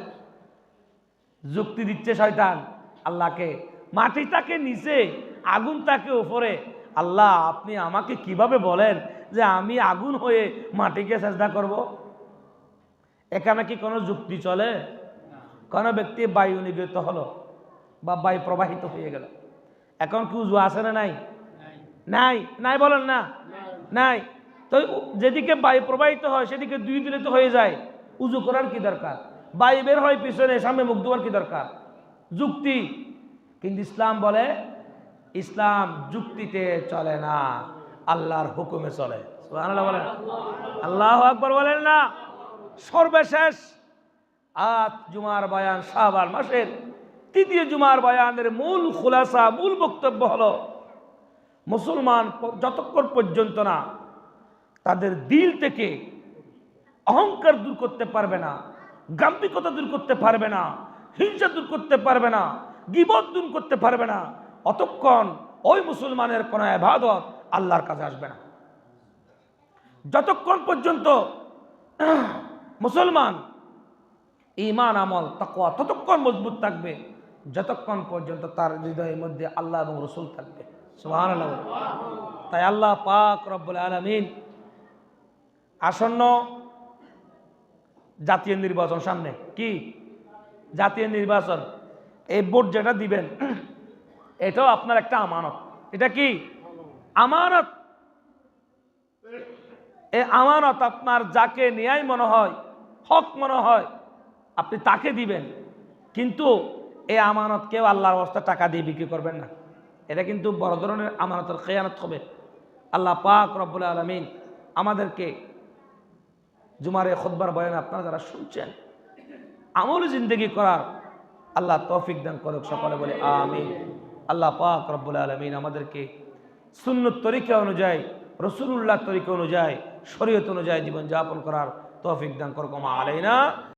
যুক্তি দিচ্ছে শয়তান আল্লাহকে, মাটি তাকে নিচে, আগুন তাকে উপরে। আল্লাহ আপনি আমাকে কিভাবে বলেন যে আমি আগুন হয়ে মাটিকে সেজদা করব? এখানে কি কোনো যুক্তি চলে? কোনো ব্যক্তি বায়ু নিগৃহীত হলো বা বায়ু প্রবাহিত হয়ে গেল, এখন কি উজু আছে না নাই? নাই, নাই বলেন না? নাই। তো যেদিকে বায়ু প্রবাহিত হয় সেদিকে দুই দিলে তো হয়ে যায়, উজু করার কি দরকার? বায়ু বের হয় পিছনে, সামনে মুখ ধোয়ার কি দরকার? যুক্তি। কিন্তু ইসলাম বলে, ইসলাম যুক্তিতে চলে না, আল্লাহর হুকুমে চলে। সুবহানাল্লাহ বলেন, আল্লাহু আকবার বলেন না? সর্বশেষ আজ জুমার বয়ান, শাবান মাসের তৃতীয় জুমার বয়ানের মূল খুলাসা, মূল বক্তব্য হলো মুসলমান যতক্ষণ পর্যন্ত না তাদের দিল থেকে অহংকার দূর করতে পারবে না, গাম্ভীর্যতা দূর করতে পারবে না, হিংসা দূর করতে পারবে না, গীবত দূর করতে পারবে না, অতক্ষণ ওই মুসলমানের কোনো ইবাদত আল্লাহর কাছে আসবে না। যতক্ষণ পর্যন্ত মুসলমান ঈমান, আমল, তাকওয়া ততক্ষণ মজবুত থাকবে যতক্ষণ পর্যন্ত তার হৃদয়ের মধ্যে আল্লাহ এবং রাসূল থাকবে। সুবহানাল্লাহ। তাই আল্লাহ পাক রব্বুল আলামিন আসন্ন জাতীয় নির্বাচন, সামনে কি জাতীয় নির্বাচন, এই ভোট যেটা দিবেন এটাও আপনার একটা আমানত। এটা কি আমানত? এই আমানত আপনার যাকে ন্যায় মনে হয়, হক মনে হয়, আপনি তাকে দিবেন। কিন্তু এই আমানত কেউ আল্লাহর রাস্তা টাকা দিয়ে বিক্রি করবেন না। এটা কিন্তু বড় ধরনের আমানতের খেয়ানত হবে। আল্লাহ পাক রব্বুল আলামিন আমাদেরকে জুমারে খুতবার বয়ান আপনারা যারা শুনছেন আমল জিন্দেগি করার আল্লাহ তৌফিক দান করুক। সকলে বলে আমিন। আল্লাহ পাক রব্বুল আলামিন আমাদেরকে সুন্নত তরিকা অনুযায়ী, রসুলুল্লাহ তরিকা অনুযায়ী, শরীয়ত অনুযায়ী জীবনযাপন করার তৌফিক দান করুক। আলাইনা